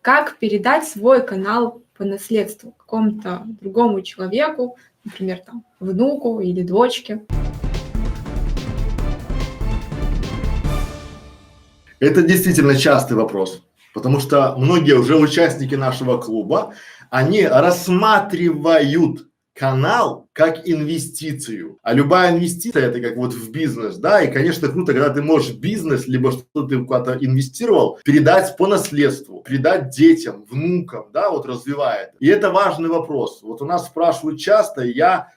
как передать свой канал по наследству какому-то другому человеку, например, там, внуку или дочке. Это действительно частый вопрос, потому что многие уже участники нашего клуба, они рассматривают канал как инвестицию, а любая инвестиция это как вот в бизнес, да, и конечно круто, когда ты можешь бизнес, либо что ты куда-то инвестировал, передать по наследству, передать детям, внукам, да, вот развивает. И это важный вопрос. Вот у нас спрашивают часто, и я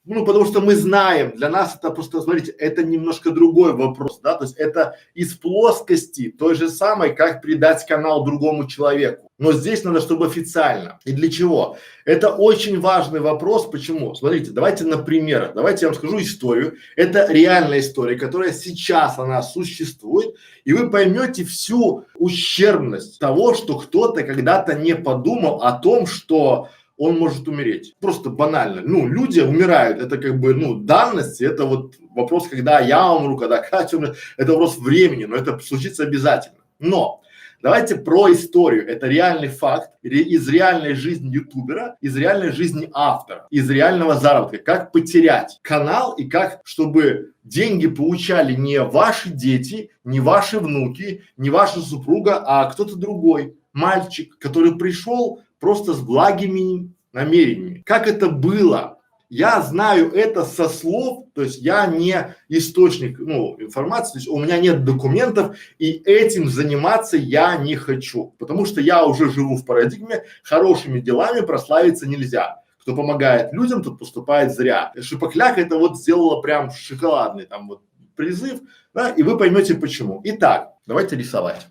потому что мы знаем, для нас это просто, смотрите, это немножко другой вопрос, да, то есть это из плоскости той же самой, как передать канал другому человеку. Но здесь надо, чтобы официально. И для чего? Это очень важный вопрос. Почему? Смотрите, давайте на примерах. Давайте я вам скажу историю. Это реальная история, которая сейчас она существует, и вы поймете всю ущербность того, что кто-то когда-то не подумал о том, что он может умереть. Просто банально. Ну, люди умирают, это как бы, данность, это вот вопрос, когда я умру, когда Катя умрет, это вопрос времени, но это случится обязательно. Но давайте про историю. Это реальный факт из реальной жизни ютубера, из реальной жизни автора, из реального заработка. Как потерять канал и как, чтобы деньги получали не ваши дети, не ваши внуки, не ваша супруга, а кто-то другой. Мальчик, который пришел просто с благими намерениями. Как это было? Я знаю это со слов, то есть я не источник, информации, то есть у меня нет документов, и этим заниматься я не хочу, потому что я уже живу в парадигме, хорошими делами прославиться нельзя. Кто помогает людям, тот поступает зря. Шипокляк это вот сделала прям шоколадный там вот призыв, да, и вы поймете почему. Итак, давайте рисовать.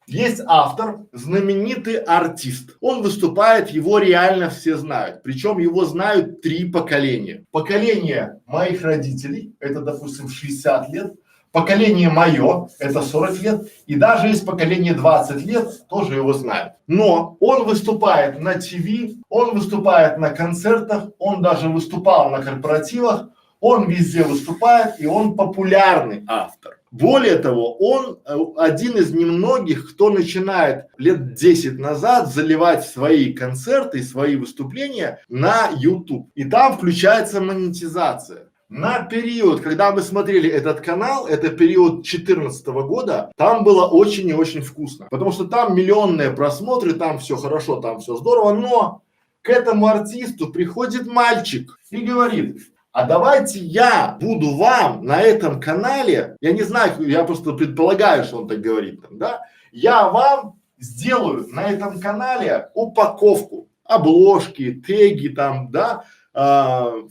Есть автор, знаменитый артист. Он выступает, его реально все знают. Причем его знают 3 поколения. Поколение моих родителей, это, допустим, 60 лет. Поколение мое, это 40 лет. И даже есть поколение 20 лет, тоже его знают. Но он выступает на ТВ, он выступает на концертах, он даже выступал на корпоративах. Он везде выступает, и он популярный автор. Более того, он один из немногих, кто начинает лет 10 назад заливать свои концерты, свои выступления на YouTube. И там включается монетизация. На период, когда мы смотрели этот канал, это период 2014 года, там было очень и очень вкусно. Потому что там миллионные просмотры, там все хорошо, там все здорово, но к этому артисту приходит мальчик и говорит: а давайте я буду вам на этом канале, я не знаю, я просто предполагаю, что он так говорит, там, да, я вам сделаю на этом канале упаковку, обложки, теги там, да,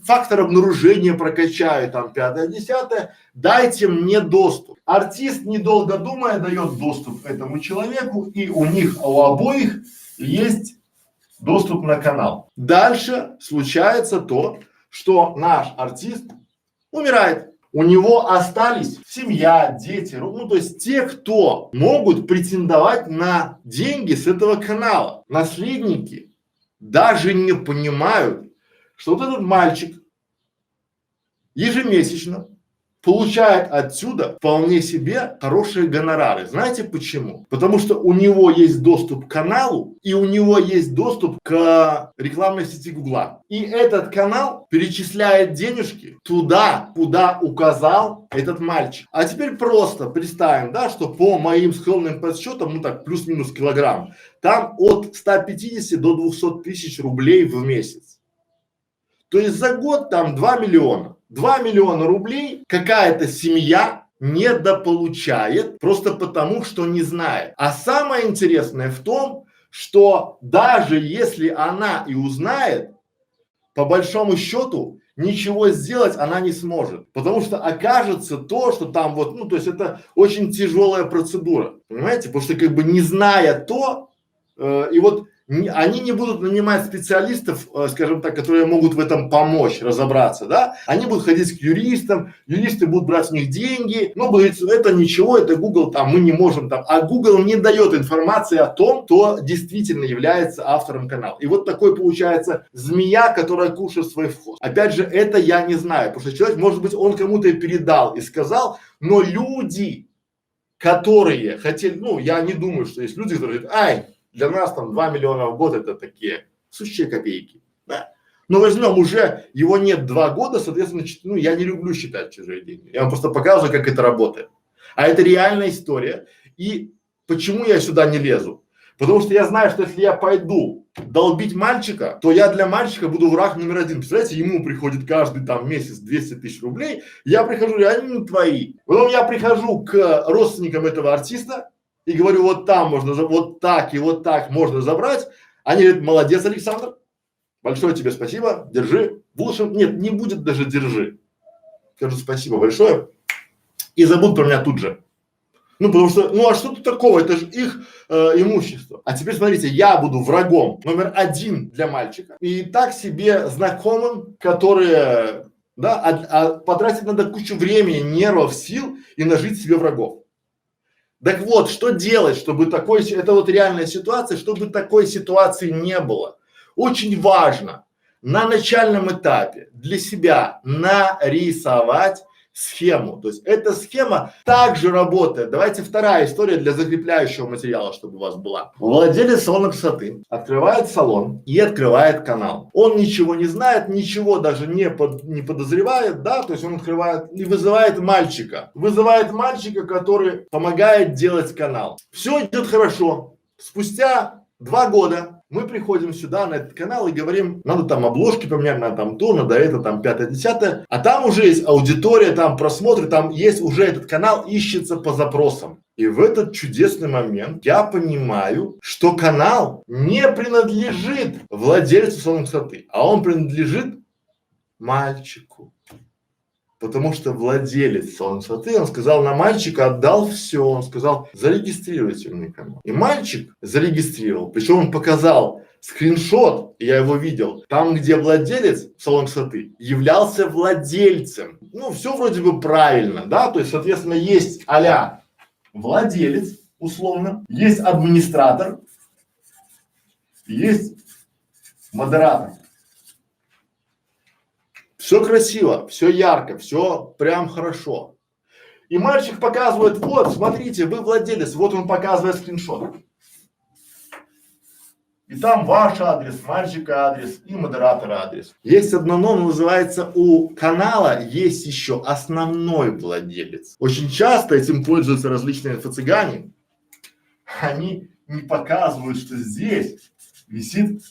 фактор обнаружения прокачаю, там, 5-10, дайте мне доступ. Артист, недолго думая, дает доступ к этому человеку, и у них, у обоих есть доступ на канал. Дальше случается то, что наш артист умирает. У него остались семья, дети, то есть те, кто могут претендовать на деньги с этого канала. Наследники даже не понимают, что вот этот мальчик ежемесячно получает отсюда вполне себе хорошие гонорары. Знаете почему? Потому что у него есть доступ к каналу и у него есть доступ к рекламной сети Гугла. И этот канал перечисляет денежки туда, куда указал этот мальчик. А теперь просто представим, да, что по моим скромным подсчетам, плюс-минус килограмм, там от 150 до 200 тысяч рублей в месяц. То есть за год там 2 миллиона. 2 миллиона рублей какая-то семья недополучает просто потому, что не знает. А самое интересное в том, что даже если она и узнает, по большому счету ничего сделать она не сможет, потому что окажется то, что там вот, то есть это очень тяжелая процедура, понимаете, потому что как бы не зная то, и вот они не будут нанимать специалистов, скажем так, которые могут в этом помочь разобраться, да, они будут ходить к юристам, юристы будут брать у них деньги, говорится, это ничего, это Google, там, мы не можем там, а Google не дает информации о том, кто действительно является автором канала. И вот такой получается змея, которая кушает свой хвост. Опять же, это я не знаю, потому что человек, может быть, он кому-то передал и сказал, но люди которые хотели, ну, я не думаю, что есть люди, которые говорят, ай, для нас там 2 миллиона в год это такие сущие копейки, да. Но возьмем уже, его нет 2 года, соответственно, ну, я не люблю считать чужие деньги. Я вам просто показываю, как это работает. А это реальная история. И почему я сюда не лезу? Потому что я знаю, что если я пойду долбить мальчика, то я для мальчика буду враг номер 1. Представляете, ему приходит каждый там месяц 200 тысяч рублей, я прихожу, они не твои. Потом я прихожу к родственникам этого артиста и говорю, вот там можно, вот так и вот так можно забрать. Они говорят, молодец, Александр, большое тебе спасибо, держи. В лучшем, нет, не будет даже держи. Скажу спасибо большое и забудут про меня тут же. Ну, потому что, ну, а что тут такого, это же их имущество. А теперь смотрите, я буду врагом номер 1 для мальчика и так себе знакомым, которые, да, потратить надо кучу времени, нервов, сил и нажить себе врагов. Так вот, что делать, чтобы такой, это вот реальная ситуация, чтобы такой ситуации не было. Очень важно на начальном этапе для себя нарисовать схему. То есть эта схема также работает. Давайте вторая история для закрепляющего материала, чтобы у вас была. Владелец салона красоты открывает салон и открывает канал. Он ничего не знает, ничего даже не подозревает, да, то есть он открывает и вызывает мальчика. Вызывает мальчика, который помогает делать канал. Все идет хорошо. Спустя 2 года мы приходим сюда на этот канал и говорим, надо там обложки поменять, надо там то, надо это, там 5-10, а там уже есть аудитория, там просмотры, там есть уже этот канал ищется по запросам. И в этот чудесный момент я понимаю, что канал не принадлежит владельцу салона красоты, а он принадлежит мальчику. Потому что владелец салона красоты, он сказал на мальчика, отдал все, он сказал, зарегистрируйте мне канал. И мальчик зарегистрировал, причем он показал скриншот, я его видел, там, где владелец салона красоты являлся владельцем. Ну, все вроде бы правильно, да, то есть, соответственно, есть а-ля владелец, условно, есть администратор, есть модератор. Все красиво, все ярко, все прям хорошо. И мальчик показывает, вот, смотрите, вы владелец, вот он показывает скриншот. И там ваш адрес, мальчика адрес и модератора адрес. Есть одно но, называется, у канала есть еще основной владелец. Очень часто этим пользуются различные инфо-цыгане. Они не показывают, что здесь висит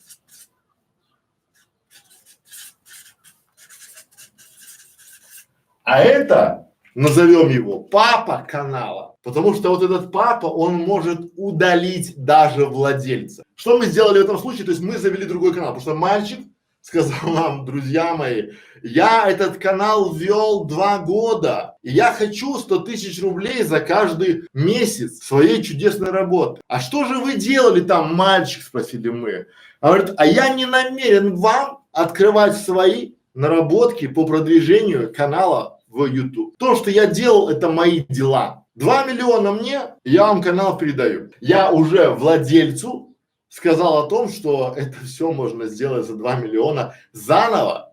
а это, назовем его папа канала, потому что вот этот папа, он может удалить даже владельца. Что мы сделали в этом случае? То есть мы завели другой канал, потому что мальчик сказал нам, друзья мои, я этот канал вел 2 года, и я хочу 100 тысяч рублей за каждый месяц своей чудесной работы. А что же вы делали там, мальчик, спросили мы. Он говорит, а я не намерен вам открывать свои наработки по продвижению канала в YouTube. То, что я делал, это мои дела. 2 миллиона мне, я вам канал передаю. Я уже владельцу сказал о том, что это все можно сделать за 2 миллиона заново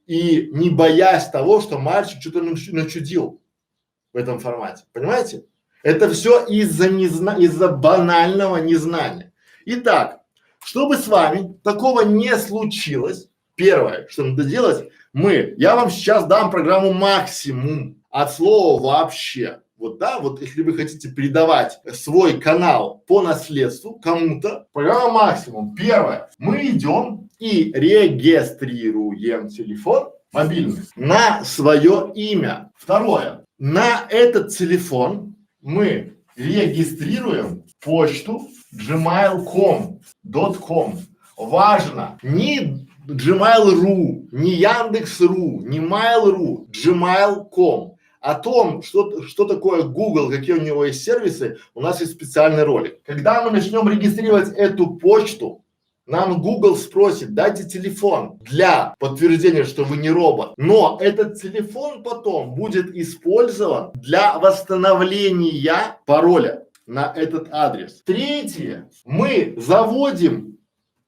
и не боясь того, что мальчик что-то начудил в этом формате. Понимаете? Это все из-за банального незнания. Итак, чтобы с вами такого не случилось, первое, что надо делать, я вам сейчас дам программу максимум от слова вообще. Вот, да, вот если вы хотите передавать свой канал по наследству кому-то, программа максимум. Первое, мы идем и регистрируем телефон мобильный на свое имя. Второе, на этот телефон мы регистрируем почту gmail.com. Важно, не Gmail.ru, не Яндекс.ру, не Mail.ru, Gmail.com. О том, что такое Google, какие у него есть сервисы, у нас есть специальный ролик. Когда мы начнем регистрировать эту почту, нам Google спросит, дайте телефон для подтверждения, что вы не робот. Но этот телефон потом будет использован для восстановления пароля на этот адрес. Третье, мы заводим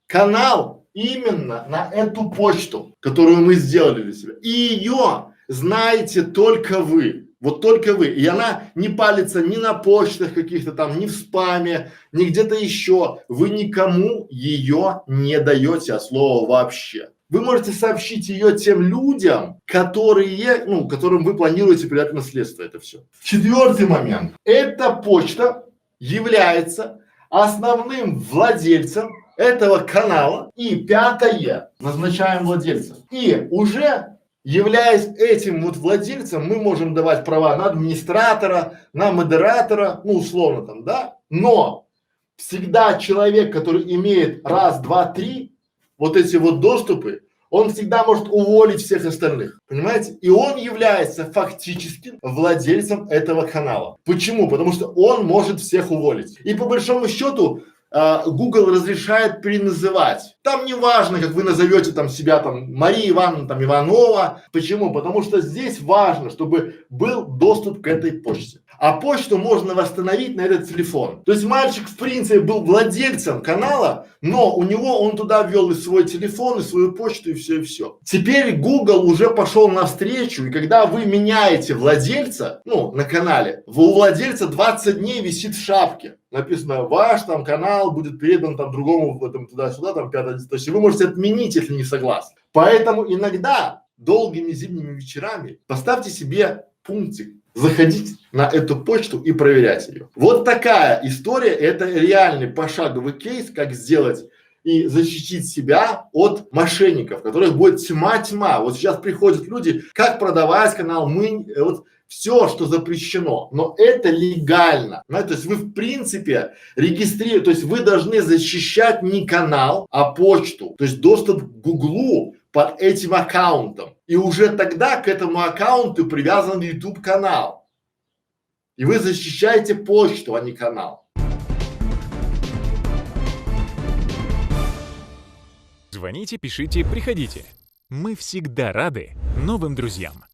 канал именно на эту почту, которую мы сделали для себя. И ее знаете только вы. Вот только вы. И она не палится ни на почтах каких-то там, ни в спаме, ни где-то еще. Вы никому ее не даете от слова вообще. Вы можете сообщить ее тем людям, которые, ну, которым вы планируете передать наследство, это все. Четвертый момент. Эта почта является основным владельцем этого канала. И пятое, назначаем владельца. И уже являясь этим вот владельцем, мы можем давать права на администратора, на модератора, ну условно там, да. Но всегда человек, который имеет раз, два, три, вот эти вот доступы, он всегда может уволить всех остальных, понимаете? И он является фактически владельцем этого канала. Почему? Потому что он может всех уволить. И по большому счету Google разрешает переназывать. Там не важно, как вы назовете там себя там Мария Ивановна там Иванова. Почему? Потому что здесь важно, чтобы был доступ к этой почте. А почту можно восстановить на этот телефон. То есть мальчик в принципе был владельцем канала, но у него он туда ввел и свой телефон, и свою почту, и все, и все. Теперь Google уже пошел навстречу, и когда вы меняете владельца, ну, на канале, у владельца 20 дней висит в шапке. Написано, ваш там канал будет передан там другому в этом туда-сюда, там пятое, то есть вы можете отменить, если не согласны. Поэтому иногда долгими зимними вечерами поставьте себе пунктик, заходить на эту почту и проверять ее. Вот такая история, это реальный пошаговый кейс, как сделать и защитить себя от мошенников, которых будет тьма. Вот сейчас приходят люди, как продавать канал, вот все, что запрещено, но это легально. То есть вы в принципе регистрируете, то есть вы должны защищать не канал, а почту, то есть доступ к Гуглу под этим аккаунтом. И уже тогда к этому аккаунту привязан YouTube канал. И вы защищаете почту, а не канал. Звоните, пишите, приходите. Мы всегда рады новым друзьям.